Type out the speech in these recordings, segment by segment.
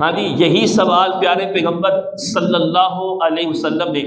ہاں جی، یہی سوال پیارے پیغمبر صلی اللہ علیہ وسلم نے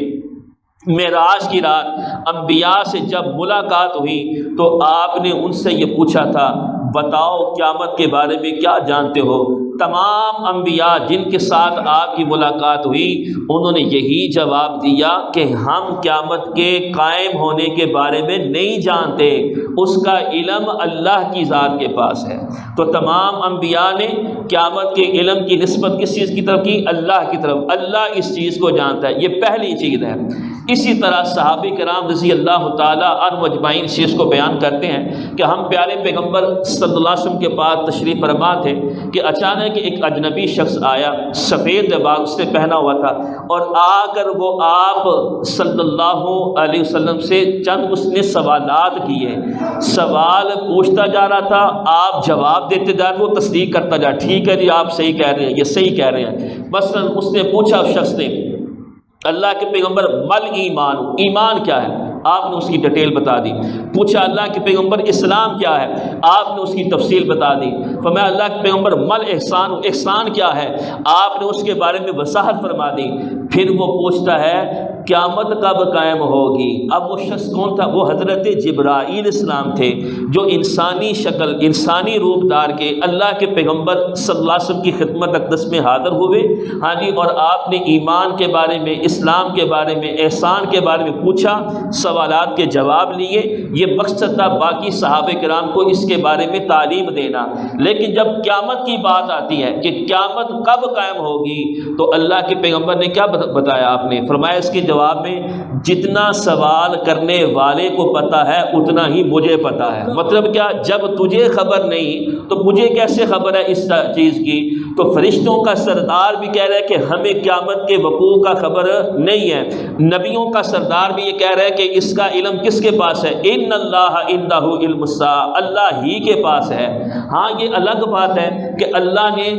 معراج کی رات انبیاء سے جب ملاقات ہوئی تو آپ نے ان سے یہ پوچھا تھا، بتاؤ قیامت کے بارے میں کیا جانتے ہو؟ تمام انبیاء جن کے ساتھ آپ کی ملاقات ہوئی انہوں نے یہی جواب دیا کہ ہم قیامت کے قائم ہونے کے بارے میں نہیں جانتے، اس کا علم اللہ کی ذات کے پاس ہے۔ تو تمام انبیاء نے قیامت کے علم کی نسبت کس چیز کی طرف کی؟ اللہ کی طرف۔ اللہ اس چیز کو جانتا ہے، یہ پہلی چیز ہے۔ اسی طرح صحابہ کرام رضی اللہ تعالیٰ عنہم اجمعین اس چیز کو بیان کرتے ہیں کہ ہم پیارے پیغمبر صلی اللہ علیہ وسلم کے پاس تشریف فرما تھے کہ اچانک ایک اجنبی شخص آیا، سفید لباس اس نے پہنا ہوا تھا، اور آ کر وہ آپ صلی اللہ علیہ وسلم سے چند اس نے سوالات کیے، سوال پوچھتا جا رہا تھا، آپ جواب دیتے جا رہے، وہ تصدیق کرتا جا، ٹھیک ہے جی آپ صحیح کہہ رہے ہیں، یہ صحیح کہہ رہے ہیں۔ مثلا اس نے پوچھا، اس شخص نے، اللہ کے پیغمبر مل ایمان، ایمان کیا ہے؟ آپ نے اس کی ڈیٹیل بتا دی۔ پوچھا اللہ کے پیغمبر اسلام کیا ہے؟ آپ نے اس کی تفصیل بتا دی۔ فرمایا اللہ کے پیغمبر مل احسان، احسان کیا ہے؟ آپ نے اس کے بارے میں وضاحت فرما دی۔ پھر وہ پوچھتا ہے قیامت کب قائم ہوگی؟ اب وہ شخص کون تھا؟ وہ حضرت جبرائیل السلام تھے، جو انسانی شکل، انسانی روپ دار کے اللہ کے پیغمبر صلی اللہ علیہ وسلم کی خدمت اقدس میں حاضر ہوئے، ہاں جی، اور آپ نے ایمان کے بارے میں، اسلام کے بارے میں، احسان کے بارے میں پوچھا، سوالات کے جواب لیے۔ یہ مقصد تھا باقی صحابہ کرام کو اس کے بارے میں تعلیم دینا۔ لیکن جب قیامت کی بات آتی ہے کہ قیامت کب قائم ہوگی، تو اللہ کے پیغمبر نے کیا بتایا؟ آپ نے فرمایا اس کے جواب میں، جتنا سوال کرنے والے کو پتہ ہے اتنا ہی مجھے پتہ ہے۔ مطلب کیا؟ جب تجھے خبر نہیں تو مجھے کیسے خبر ہے اس چیز کی؟ تو فرشتوں کا سردار بھی کہہ رہا ہے کہ ہمیں قیامت کے وقوع کا خبر نہیں ہے، نبیوں کا سردار بھی یہ کہہ رہا ہے کہ اس کا علم کس کے پاس ہے؟ ان اللہ عنہ علم الساعہ، اللہ ہی کے پاس ہے۔ ہاں یہ الگ بات ہے کہ اللہ نے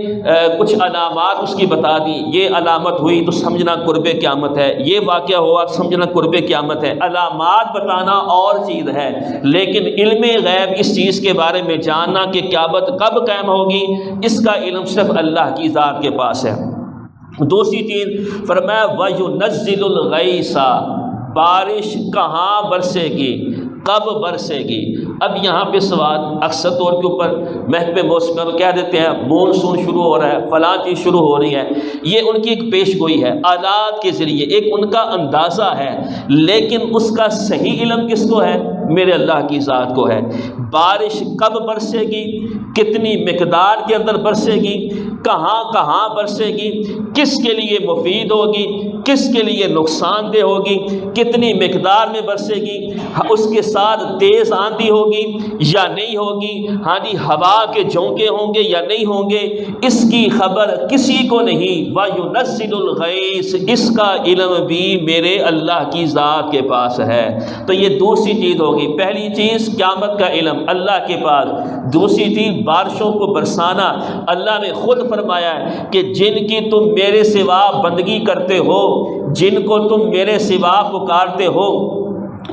کچھ علامات اس کی بتا دی، یہ علامت ہوئی تو سمجھنا قرب قیامت ہے، یہ واقعہ ہوا تو سمجھنا قرب قیامت ہے۔ علامات بتانا اور چیز ہے، لیکن علم غیب، اس چیز کے بارے میں جاننا کہ قیامت کب قائم ہوگی، اس کا علم صرف اللہ کی ذات کے پاس ہے۔ دوسری چیز فرمایا وَيُنَزِّلُ الْغَيْثَ، بارش کہاں برسے گی، کب برسے گی؟ اب یہاں پہ سوال اکثر طور کے اوپر محکمہ موسم میں کہہ دیتے ہیں مونسون شروع ہو رہا ہے، فلاں چیز شروع ہو رہی ہے، یہ ان کی ایک پیش گوئی ہے آلات کے ذریعے، ایک ان کا اندازہ ہے، لیکن اس کا صحیح علم کس کو ہے؟ میرے اللہ کی ذات کو ہے۔ بارش کب برسے گی، کتنی مقدار کے اندر برسے گی، کہاں کہاں برسے گی، کس کے لیے مفید ہوگی، کس کے لیے نقصان دہ ہوگی، کتنی مقدار میں برسے گی، اس کے ساتھ تیز آندھی ہوگی یا نہیں ہوگی، ہاں جی، ہوا کے جھونکے ہوں گے یا نہیں ہوں گے، اس کی خبر کسی کو نہیں۔ وَيُنَزِّلُ الْغَيْثَ، اس کا علم بھی میرے اللہ کی ذات کے پاس ہے۔ تو یہ دوسری چیز ہوگی۔ پہلی چیز قیامت کا علم اللہ کے پاس، دوسری چیز بارشوں کو برسانا۔ اللہ نے خود فرمایا ہے کہ جن کی تم میرے سوا بندگی کرتے ہو، جن کو تم میرے سوا پکارتے ہو،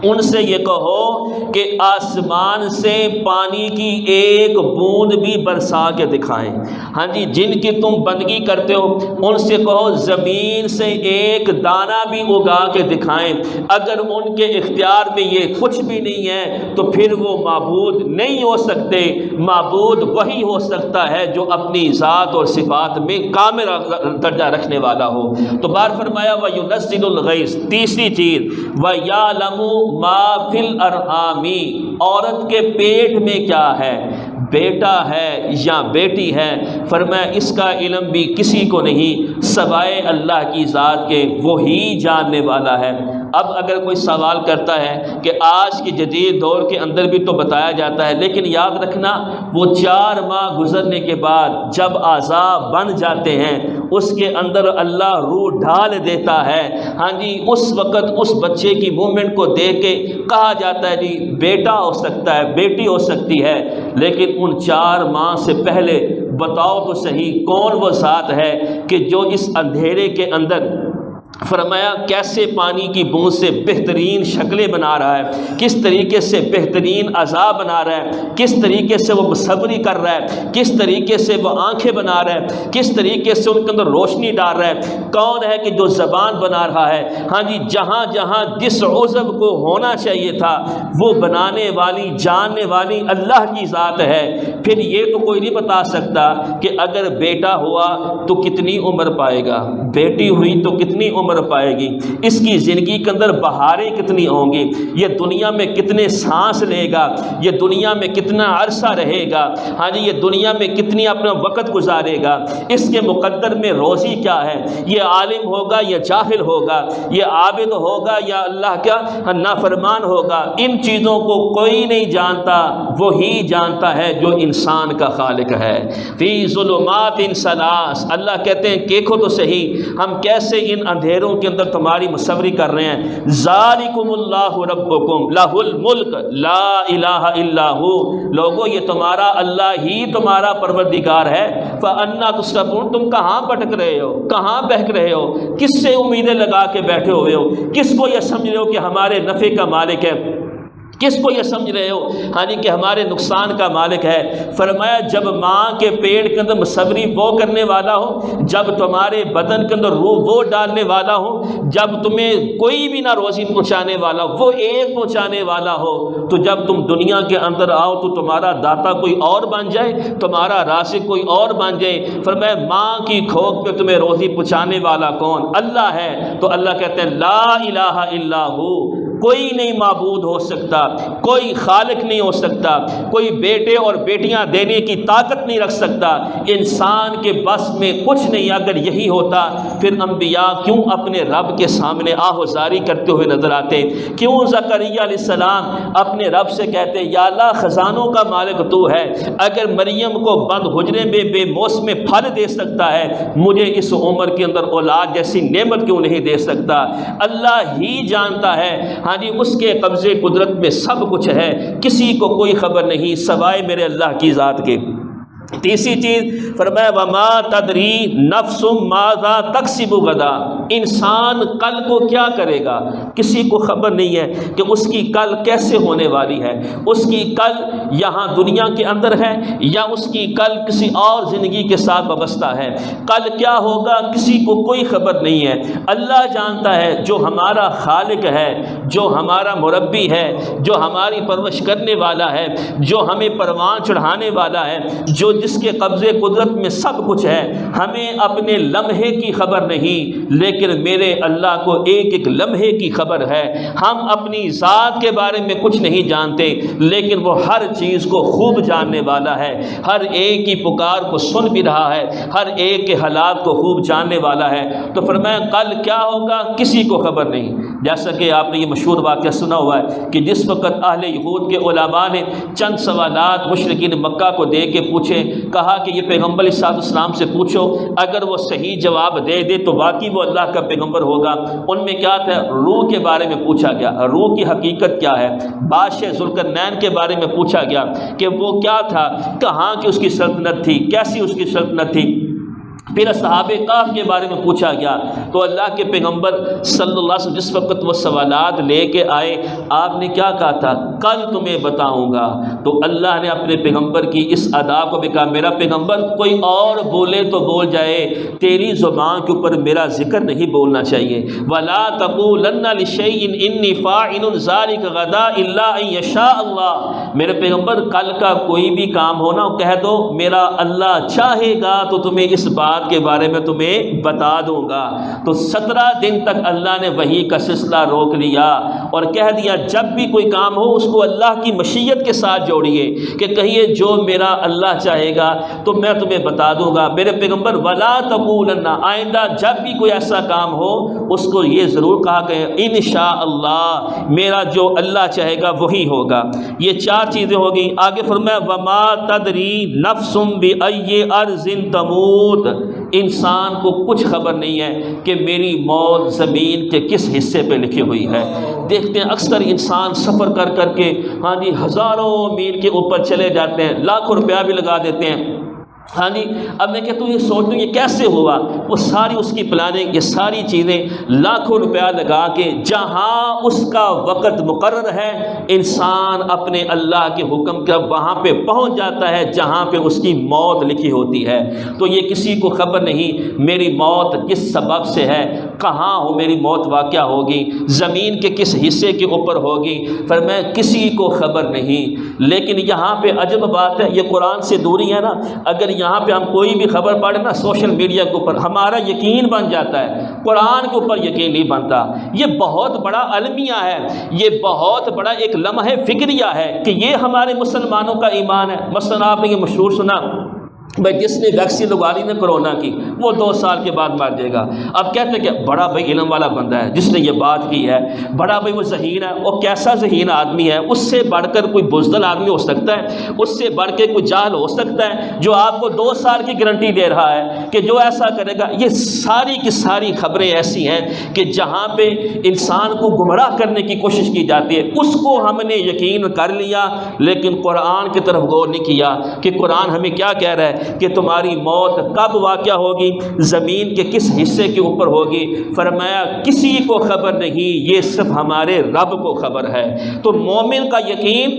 ان سے یہ کہو کہ آسمان سے پانی کی ایک بوند بھی برسا کے دکھائیں۔ ہاں جی، جن کی تم بندگی کرتے ہو ان سے کہو زمین سے ایک دانہ بھی اگا کے دکھائیں۔ اگر ان کے اختیار میں یہ کچھ بھی نہیں ہے تو پھر وہ معبود نہیں ہو سکتے۔ معبود وہی ہو سکتا ہے جو اپنی ذات اور صفات میں کامل درجہ رکھنے والا ہو۔ تو بار فرمایا وَيُنَزِّلُ الْغَيْثَ۔ تیسری چیز وَيَعْلَمُ ما فی الارحام، عورت کے پیٹ میں کیا ہے، بیٹا ہے یا بیٹی ہے، فرمایا اس کا علم بھی کسی کو نہیں سوائے اللہ کی ذات کے، وہی جاننے والا ہے۔ اب اگر کوئی سوال کرتا ہے کہ آج کے جدید دور کے اندر بھی تو بتایا جاتا ہے، لیکن یاد رکھنا وہ 4 ماہ گزرنے کے بعد جب اعضاء بن جاتے ہیں اس کے اندر اللہ روح ڈال دیتا ہے، ہاں جی، اس وقت اس بچے کی موومنٹ کو دیکھ کے کہا جاتا ہے جی بیٹا ہو سکتا ہے، بیٹی ہو سکتی ہے، لیکن ان 4 ماہ سے پہلے بتاؤ تو صحیح کون وہ ذات ہے کہ جو اس اندھیرے کے اندر فرمایا کیسے پانی کی بوند سے بہترین شکلیں بنا رہا ہے، کس طریقے سے بہترین اعضاء بنا رہا ہے، کس طریقے سے وہ مصوری کر رہا ہے، کس طریقے سے وہ آنکھیں بنا رہا ہے، کس طریقے سے ان کے اندر روشنی ڈال رہا ہے۔ کون ہے کہ جو زبان بنا رہا ہے؟ ہاں جی، جہاں جہاں جس عضو کو ہونا چاہیے تھا وہ بنانے والی جاننے والی اللہ کی ذات ہے۔ پھر یہ تو کوئی نہیں بتا سکتا کہ اگر بیٹا ہوا تو کتنی عمر پائے گا، بیٹی ہوئی تو کتنی عمر پائے گی، اس کی زندگی کے اندر بہاریں کتنی ہوں گی، یہ دنیا میں کتنے سانس لے گا، یہ دنیا میں کتنا عرصہ رہے گا، ہاں جی یہ دنیا میں کتنی اپنا وقت گزارے گا، اس کے مقدر میں روزی کیا ہے، یہ عالم ہوگا یا جاہل ہوگا، یہ عابد ہوگا یا اللہ کا نافرمان ہوگا، ان چیزوں کو کوئی نہیں جانتا، وہی جانتا ہے جو انسان کا خالق ہے۔ فی ظلمات ثلاث، اللہ کہتے ہیں دیکھو تو صحیح ہم کیسے ان اندھیروں کے اندر تمہاری مصوری کر رہے ہیں۔ ذالکم اللہ ربکم لہ الملک لا الہ الا ہو، لوگو یہ تمہارا اللہ ہی تمہارا پروردگار ہے۔ فانا تصرفون، تم کہاں بھٹک رہے ہو، کہاں بہک رہے ہو، کس سے امیدیں لگا کے بیٹھے ہوئے ہو، کس کو یہ سمجھ رہے ہو کہ ہمارے نفع کا مالک ہے، کس کو یہ سمجھ رہے ہو ہاں جی کہ ہمارے نقصان کا مالک ہے۔ فرمایا جب ماں کے پیٹ کے اندر مصوری وہ کرنے والا ہو، جب تمہارے بدن کے اندر روح وہ ڈالنے والا ہو، جب تمہیں کوئی بھی نہ روزی پہنچانے والا ہو، وہ ایک پہنچانے والا ہو، تو جب تم دنیا کے اندر آؤ تو تمہارا داتا کوئی اور بن جائے، تمہارا رازق کوئی اور بن جائے۔ فرمایا ماں کی کھوک پہ تمہیں روزی پہنچانے والا کون؟ اللہ ہے۔ تو اللہ کہتے ہیں لا الہ الا ہو، کوئی نہیں معبود ہو سکتا، کوئی خالق نہیں ہو سکتا، کوئی بیٹے اور بیٹیاں دینے کی طاقت نہیں رکھ سکتا، انسان کے بس میں کچھ نہیں۔ اگر یہی ہوتا پھر انبیاء کیوں اپنے رب کے سامنے آہوزاری کرتے ہوئے نظر آتے؟ کیوں زکریا علیہ السلام اپنے رب سے کہتے یا اللہ خزانوں کا مالک تو ہے، اگر مریم کو بند حجرے میں بے موسم پھل دے سکتا ہے، مجھے اس عمر کے اندر اولاد جیسی نعمت کیوں نہیں دے سکتا؟ اللہ ہی جانتا ہے، ہاں جی اس کے قبضے قدرت میں سب کچھ ہے، کسی کو کوئی خبر نہیں سوائے میرے اللہ کی ذات کے۔ تیسری چیز فرمایا وما تدری نفس ماذا تکسب غدا، انسان کل کو کیا کرے گا کسی کو خبر نہیں ہے کہ اس کی کل کیسے ہونے والی ہے، اس کی کل یہاں دنیا کے اندر ہے یا اس کی کل کسی اور زندگی کے ساتھ وابستہ ہے، کل کیا ہوگا کسی کو کوئی خبر نہیں ہے۔ اللہ جانتا ہے، جو ہمارا خالق ہے، جو ہمارا مربی ہے، جو ہماری پرورش کرنے والا ہے، جو ہمیں پروان چڑھانے والا ہے، جو جس کے قبضے قدرت میں سب کچھ ہے، ہمیں اپنے لمحے کی خبر نہیں، لیکن میرے اللہ کو ایک ایک لمحے کی خبر ہے۔ ہم اپنی ذات کے بارے میں کچھ نہیں جانتے، لیکن وہ ہر چیز کو خوب جاننے والا ہے، ہر ایک کی پکار کو سن بھی رہا ہے، ہر ایک کے حالات کو خوب جاننے والا ہے۔ تو فرمایا کل کیا ہوگا کسی کو خبر نہیں۔ جیسا کہ آپ نے یہ مشہور واقعہ سنا ہوا ہے کہ جس وقت اہل یہود کے علماء نے چند سوالات مشرکین مکہ کو دے کے پوچھے، کہا کہ یہ پیغمبر علیہ السلام سے پوچھو، اگر وہ صحیح جواب دے دے تو واقعی وہ اللہ کا پیغمبر ہوگا۔ ان میں کیا تھا؟ روح کے بارے میں پوچھا گیا، روح کی حقیقت کیا ہے۔ بادشاہ ذوالقرنین کے بارے میں پوچھا گیا کہ وہ کیا تھا، کہاں کی اس کی سلطنت تھی، کیسی اس کی سلطنت تھی۔ پھر اصحاب کہف کے بارے میں پوچھا گیا، تو اللہ کے پیغمبر صلی اللہ علیہ وسلم جس وقت وہ سوالات لے کے آئے، آپ نے کیا کہا تھا؟ کل تمہیں بتاؤں گا۔ تو اللہ نے اپنے پیغمبر کی اس ادا کو بھی کہا، میرا پیغمبر کوئی اور بولے تو بول جائے، تیری زبان کے اوپر میرا ذکر نہیں بولنا چاہیے۔ وَلَا تَقُولَنَّ لِشَيْءٍ إِنِّي فَاعِلٌ ذَلِكَ غَدًا إِلَّا أَن يَشَاءَ اللَّهُ، میرے پیغمبر کل کا کوئی بھی کام ہونا کہہ دو میرا اللہ چاہے گا تو تمہیں اس بات کے بارے میں تمہیں بتا دوں گا۔ تو 17 دن تک اللہ نے وحی کا سلسلہ روک لیا اور کہہ دیا جب بھی کوئی کام ہو اس کو اللہ کی مشیت کے ساتھ جوڑیے، کہ کہیے جو میرا اللہ چاہے گا تو میں تمہیں بتا دوں گا۔ میرے پیغمبر ولا تقولن، آئندہ جب بھی کوئی ایسا کام ہو اس کو یہ ضرور کہا کہ انشاء اللہ، میرا جو اللہ چاہے گا وہی ہوگا۔ یہ 4 چیزیں ہوگی۔ آگے فرمایا وما تدری نفس بأی ارض تموت، انسان کو کچھ خبر نہیں ہے کہ میری موت زمین کے کس حصے پہ لکھی ہوئی ہے۔ دیکھتے ہیں اکثر انسان سفر کر کر کے ہاں جی ہزاروں میل کے اوپر چلے جاتے ہیں، لاکھوں روپیہ بھی لگا دیتے ہیں، ہاں جی، اب میں کہتا ہوں یہ سوچتا ہوں یہ کیسے ہوا، وہ ساری اس کی پلاننگ، یہ ساری چیزیں لاکھوں روپیہ لگا کے جہاں اس کا وقت مقرر ہے انسان اپنے اللہ کے حکم کا وہاں پہ پہنچ جاتا ہے جہاں پہ اس کی موت لکھی ہوتی ہے۔ تو یہ کسی کو خبر نہیں میری موت کس سبب سے ہے، کہاں ہو میری موت واقع ہوگی، زمین کے کس حصے کے اوپر ہوگی، فرمایا کسی کو خبر نہیں۔ لیکن یہاں پہ عجب بات ہے، یہ قرآن سے دوری ہے نا، اگر یہاں پہ ہم کوئی بھی خبر پڑھیں نا سوشل میڈیا کے اوپر ہمارا یقین بن جاتا ہے، قرآن کے اوپر یقین نہیں بنتا۔ یہ بہت بڑا المیہ ہے، یہ بہت بڑا ایک لمحہ فکریہ ہے کہ یہ ہمارے مسلمانوں کا ایمان ہے۔ مثلا آپ نے یہ مشہور سنا بھائی جس نے ویکسین لگوا لی نا کرونا کی وہ 2 سال کے بعد مر جائے گا۔ اب کہتے ہیں کہ بڑا بھائی علم والا بندہ ہے جس نے یہ بات کی ہے، بڑا بھائی وہ ذہین ہے، وہ کیسا ذہین آدمی ہے، اس سے بڑھ کر کوئی بزدل آدمی ہو سکتا ہے، اس سے بڑھ کے کوئی جاہل ہو سکتا ہے جو آپ کو 2 سال کی گارنٹی دے رہا ہے کہ جو ایسا کرے گا۔ یہ ساری کی ساری خبریں ایسی ہیں کہ جہاں پہ انسان کو گمراہ کرنے کی کوشش کی جاتی ہے اس کو ہم نے یقین کر لیا، لیکن قرآن کی طرف غور نہیں کیا کہ قرآن ہمیں کیا کہہ رہا ہے کہ تمہاری موت کب واقع ہوگی، زمین کے کس حصے کے اوپر ہوگی۔ فرمایا کسی کو خبر نہیں، یہ صرف ہمارے رب کو خبر ہے۔ تو مومن کا یقین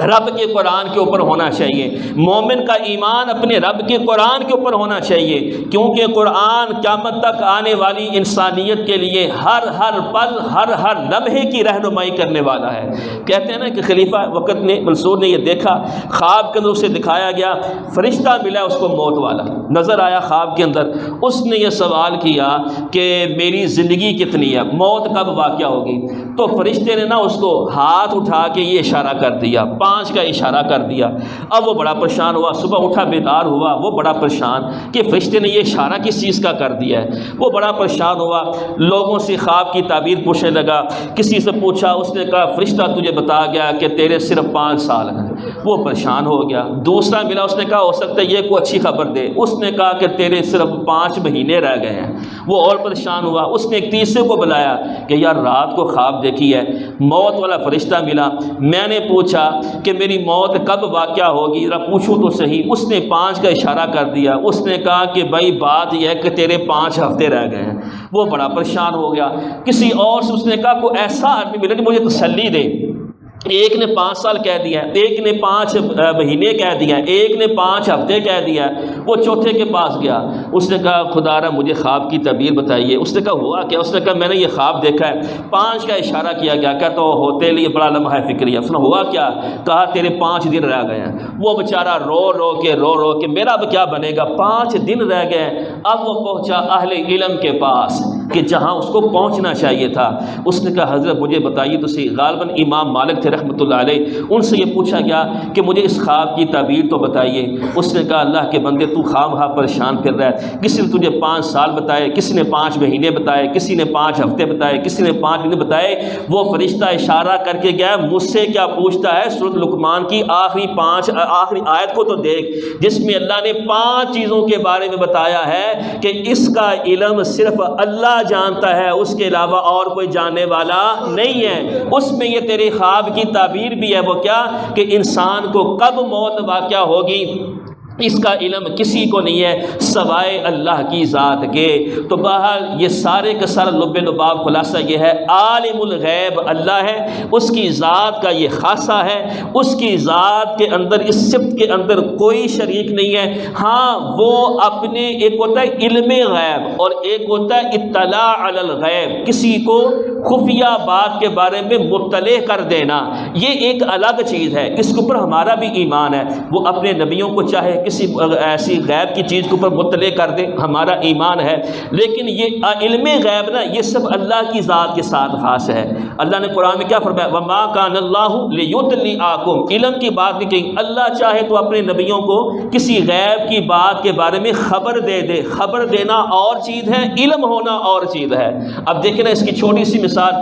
رب کے قرآن کے اوپر ہونا چاہیے، مومن کا ایمان اپنے رب کے قرآن کے اوپر ہونا چاہیے، کیونکہ قرآن قیامت تک آنے والی انسانیت کے لیے ہر پل ہر لمحے کی رہنمائی کرنے والا ہے۔ کہتے ہیں نا کہ خلیفہ وقت نے منصور نے یہ دیکھا، خواب کے اندر اسے دکھایا گیا، فرشتہ ملا اس کو موت والا نظر آیا خواب کے اندر۔ اس نے یہ سوال کیا کہ میری زندگی کتنی ہے، موت کب واقع ہوگی؟ تو فرشتے نے نا اس کو ہاتھ اٹھا کے یہ اشارہ کر دیا، 5 کا اشارہ کر دیا۔ اب وہ بڑا پریشان ہوا، صبح اٹھا بیدار ہوا، وہ بڑا پریشان کہ فرشتے نے یہ اشارہ کس چیز کا کر دیا ہے۔ وہ بڑا پریشان ہوا، لوگوں سے خواب کی تعبیر پوچھنے لگا، کسی سے پوچھا، اس نے کہا فرشتہ تجھے بتا گیا کہ تیرے صرف 5 سال ہیں۔ وہ پریشان ہو گیا۔ دوسرا ملا، اس نے کہا ہو سکتا ہے یہ کوئی اچھی خبر دے، اس نے کہا کہ تیرے صرف 5 مہینے رہ گئے ہیں۔ وہ اور پریشان ہوا، اس نے ایک تیسرے کو بلایا کہ یار رات کو خواب دیکھی ہے، موت والا فرشتہ ملا، میں نے پوچھا کہ میری موت کب واقع ہوگی، ذرا پوچھوں تو صحیح۔ اس نے 5 کا اشارہ کر دیا۔ اس نے کہا کہ بھائی بات یہ ہے کہ تیرے 5 ہفتے رہ گئے ہیں۔ وہ بڑا پریشان ہو گیا۔ کسی اور سے اس نے کہا کوئی ایسا آدمی ملے کہ مجھے تسلی دے۔ ایک نے 5 سال کہہ دیا، ایک نے 5 مہینے کہہ دیا، ایک نے 5 ہفتے کہہ دیا۔ وہ چوتھے کے پاس گیا، اس نے کہا خدا را مجھے خواب کی تعبیر بتائیے۔ اس نے کہا ہوا کیا؟ اس نے کہا میں نے یہ خواب دیکھا ہے، 5 کا اشارہ کیا گیا، کہتا وہ ہوتے لیے بڑا لمحہ فکری ہے۔ اس نے ہوا کیا؟ کہا تیرے 5 دن رہ گئے ہیں۔ وہ بیچارہ رو کے میرا اب کیا بنے گا، 5 دن رہ گئے۔ اب وہ پہنچا اہل علم کے پاس کہ جہاں اس کو پہنچنا چاہیے تھا۔ اس نے کہا حضرت مجھے بتائیے تو صحیح، غالباً امام مالک تھے رحمۃ اللہ علیہ، ان سے یہ پوچھا گیا کہ مجھے اس خواب کی تعبیر تو بتائیے۔ اس نے کہا اللہ کے بندے تو خواہ پریشان پھر رہا ہے، کسی نے تجھے 5 سال بتائے، کسی نے 5 مہینے بتائے، کسی نے 5 ہفتے بتائے، کسی نے 5 دن بتائے۔ وہ فرشتہ اشارہ کر کے گیا، مجھ سے کیا پوچھتا ہے؟ سورۃ لقمان کی آخری آیت کو تو دیکھ، جس میں اللہ نے 5 چیزوں کے بارے میں بتایا ہے کہ اس کا علم صرف اللہ جانتا ہے، اس کے علاوہ اور کوئی جاننے والا نہیں ہے۔ اس میں یہ تیرے خواب کی تعبیر بھی ہے، وہ کیا کہ انسان کو کب موت واقع ہوگی اس کا علم کسی کو نہیں ہے سوائے اللہ کی ذات کے۔ تو بہرحال یہ سارے کا سارا لب لباب خلاصہ یہ ہے عالم الغیب اللہ ہے، اس کی ذات کا یہ خاصہ ہے، اس کی ذات کے اندر اس صفت کے اندر کوئی شریک نہیں ہے۔ ہاں وہ اپنے ایک ہوتا ہے علم غیب اور ایک ہوتا ہے اطلاع علی الغیب، کسی کو خفیہ بات کے بارے میں مطلع کر دینا، یہ ایک الگ چیز ہے، اس کے اوپر ہمارا بھی ایمان ہے۔ وہ اپنے نبیوں کو چاہے کسی ایسی غیب کی چیز کے اوپر مطلع کر دے، ہمارا ایمان ہے، لیکن یہ علم غیب نا یہ سب اللہ کی ذات کے ساتھ خاص ہے۔ اللہ نے قرآن میں کیا فرمایا؟ وَمَا كَانَ اللَّهُ لِيُطْلِعَكُمْ، علم کی بات نہیں کہیں، اللہ چاہے تو اپنے نبیوں کو کسی غیب کی بات کے بارے میں خبر دے دے۔ خبر دینا اور چیز ہے، علم ہونا اور چیز ہے۔ اب دیکھیں نا اس کی چھوٹی سی مثال،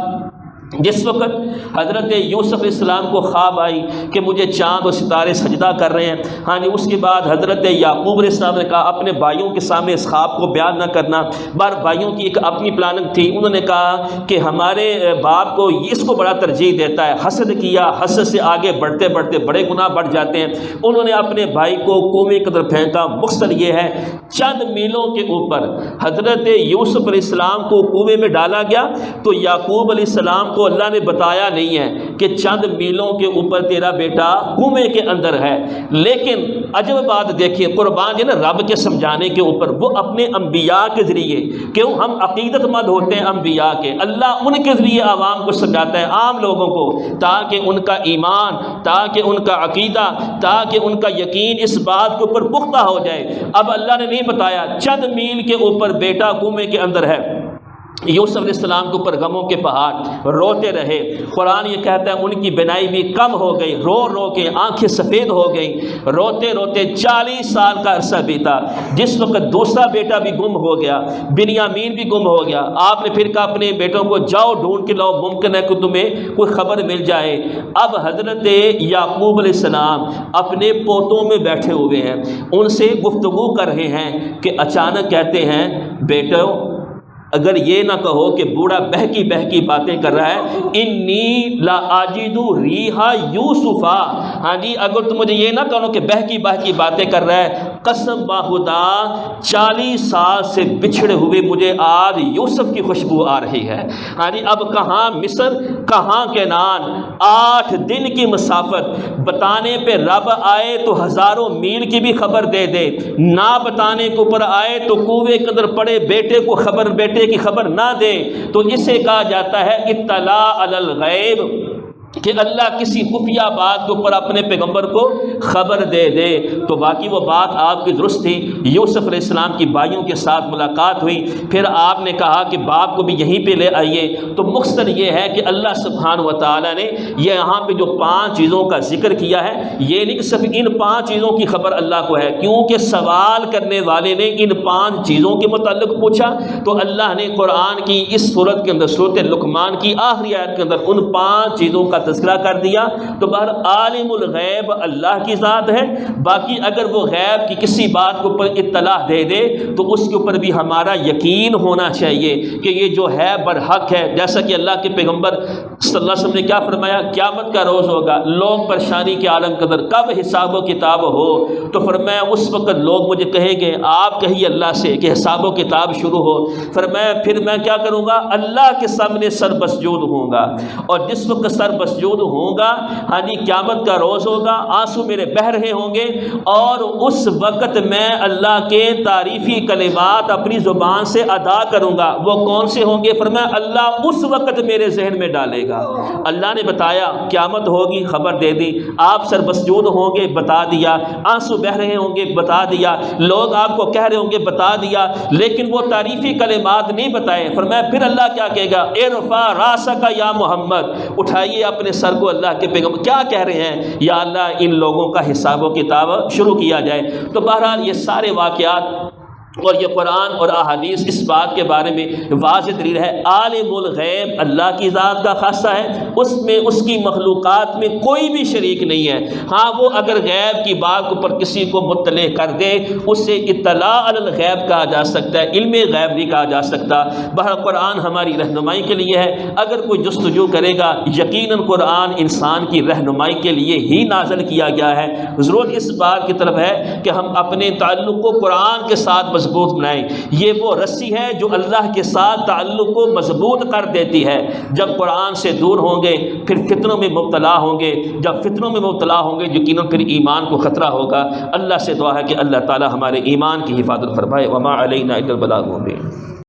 جس وقت حضرت یوسف علیہ السلام کو خواب آئی کہ مجھے چاند و ستارے سجدہ کر رہے ہیں، ہاں جی، اس کے بعد حضرت یعقوب علیہ السلام نے کہا اپنے بھائیوں کے سامنے اس خواب کو بیان نہ کرنا۔ بار بھائیوں کی ایک اپنی پلاننگ تھی، انہوں نے کہا کہ ہمارے باپ کو اس کو بڑا ترجیح دیتا ہے، حسد کیا، حسد سے آگے بڑھتے بڑھتے بڑے گناہ بڑھ جاتے ہیں۔ انہوں نے اپنے بھائی کو کنویں کی طرف پھینکا۔ مقصد یہ ہے چند میلوں کے اوپر حضرت یوسف علیہ السلام کو کنویں میں ڈالا گیا تو یعقوب علیہ السلام کو اللہ نے بتایا نہیں ہے کہ چند میلوں کے اوپر تیرا بیٹا کنویں کے اندر ہے۔ لیکن عجب بات دیکھیے، قربان جو نا رب کے سمجھانے کے اوپر، وہ اپنے انبیاء کے ذریعے، کیوں ہم عقیدت مند ہوتے ہیں انبیاء کے، اللہ ان کے ذریعے عوام کو سمجھاتا ہے، عام لوگوں کو، تاکہ ان کا ایمان، تاکہ ان کا عقیدہ، تاکہ ان کا یقین اس بات کے اوپر پختہ ہو جائے۔ اب اللہ نے نہیں بتایا چند میل کے اوپر بیٹا کنویں کے اندر ہے۔ یوسف علیہ السلام کے اوپر غموں کے پہاڑ، روتے رہے۔ قرآن یہ کہتا ہے ان کی بینائی بھی کم ہو گئی، رو رو کے آنکھیں سفید ہو گئیں، روتے روتے 40 سال کا عرصہ بیتا۔ جس وقت دوسرا بیٹا بھی گم ہو گیا، بنیامین بھی گم ہو گیا، آپ نے پھر کہا اپنے بیٹوں کو جاؤ ڈھونڈ کے لاؤ، ممکن ہے کہ تمہیں کوئی خبر مل جائے۔ اب حضرت یعقوب علیہ السلام اپنے پوتوں میں بیٹھے ہوئے ہیں، ان سے گفتگو کر رہے ہیں کہ اچانک کہتے ہیں بیٹو اگر یہ نہ کہو کہ بوڑھا بہکی بہکی باتیں کر رہا ہے، انی لا اجد ریحا یوسفا، ہاں جی، اگر تم مجھے یہ نہ کہو کہ بہکی بہکی باتیں کر رہا ہے، قسم باخدا 40 سال سے بچھڑے ہوئے مجھے آج یوسف کی خوشبو آ رہی ہے۔ ہاں جی، اب کہاں مصر، کہاں کینان، 8 دن کی مسافت، بتانے پہ رب آئے تو ہزاروں میل کی بھی خبر دے دے، نہ بتانے کے اوپر آئے تو کنویں کے اندر پڑے بیٹے کو خبر، بیٹے کی خبر نہ دے، تو اسے کہا جاتا ہے اطلاع علی الغیب، کہ اللہ کسی خفیہ بات کے اوپر اپنے پیغمبر کو خبر دے دے۔ تو باقی وہ بات آپ کی درست تھی، یوسف علیہ السلام کی بھائیوں کے ساتھ ملاقات ہوئی، پھر آپ نے کہا کہ باپ کو بھی یہیں پہ لے آئیے۔ تو مقصد یہ ہے کہ اللہ سبحانہ و تعالیٰ نے یہ یہاں پہ جو 5 چیزوں کا ذکر کیا ہے، یہ نہیں کہ صرف ان 5 چیزوں کی خبر اللہ کو ہے، کیونکہ سوال کرنے والے نے ان 5 چیزوں کے متعلق پوچھا، تو اللہ نے قرآن کی اس صورت کے اندر، صورت لقمان کی آخری آیت کے اندر ان 5 چیزوں کا تذکرہ کر دیا۔ تو بہر عالم الغیب اللہ کی ذات ہے، باقی اگر وہ غیب کی کسی بات کے اوپر اطلاع دے دے تو اس کے اوپر بھی ہمارا یقین ہونا چاہیے کہ یہ جو ہے برحق ہے۔ جیسا کہ اللہ کے پیغمبر صلی اللہ علیہ وسلم نے کیا فرمایا، قیامت کا روز ہوگا، لوگ پریشانی کے عالم کے اندر، کب حساب و کتاب ہو، تو فرمایا اس وقت لوگ مجھے کہیں گے آپ کہیے اللہ سے کہ حساب و کتاب شروع ہو۔ فرمایا پھر میں کیا کروں گا، اللہ کے سامنے سر مسجود ہوں گا، اور جس وقت سر مسجود ہوں گا، ہاں جی، قیامت کا روز ہوگا، آنسو میرے بہہ رہے ہوں گے، اور اس وقت میں اللہ کے تعریفی کلمات اپنی زبان سے ادا کروں گا۔ وہ کون سے ہوں گے؟ فرمایا اللہ اس وقت میرے ذہن میں ڈالے گا۔ اللہ نے بتایا قیامت ہوگی، خبر دے دی، آپ سر مسجود ہوں گے، بتا دیا، آنسو بہہ رہے ہوں گے، بتا دیا، لوگ آپ کو کہہ رہے ہوں گے، بتا دیا، لیکن وہ تعریفی کلمات نہیں بتائے۔ فرمایا پھر اللہ کیا کہے گا، ارفع راسک یا محمد، اٹھائیے اپنے سر کو، اللہ کے پیغمبر کیا کہہ رہے ہیں، یا اللہ ان لوگوں کا حساب و کتاب شروع کیا جائے۔ تو بہرحال یہ سارے واقعات اور یہ قرآن اور احادیث اس بات کے بارے میں واضح دلیل ہے، عالم الغیب اللہ کی ذات کا خاصہ ہے، اس میں اس کی مخلوقات میں کوئی بھی شریک نہیں ہے۔ ہاں وہ اگر غیب کی بات پر کسی کو مطلع کر دے، اسے اطلاع علی الغیب کہا جا سکتا ہے، علم غیب نہیں کہا جا سکتا۔ بہر قرآن ہماری رہنمائی کے لیے ہے، اگر کوئی جستجو کرے گا، یقیناً قرآن انسان کی رہنمائی کے لیے ہی نازل کیا گیا ہے۔ ضرورت اس بات کی طرف ہے کہ ہم اپنے تعلق کو قرآن کے ساتھ مضبوط بنائیں۔ یہ وہ رسی ہے جو اللہ کے ساتھ تعلق کو مضبوط کر دیتی ہے۔ جب قرآن سے دور ہوں گے پھر فتنوں میں مبتلا ہوں گے، جب فتنوں میں مبتلا ہوں گے یقیناً پھر ایمان کو خطرہ ہوگا۔ اللہ سے دعا ہے کہ اللہ تعالی ہمارے ایمان کی حفاظت فرمائے۔ وما علینا الا البلاغ المبین۔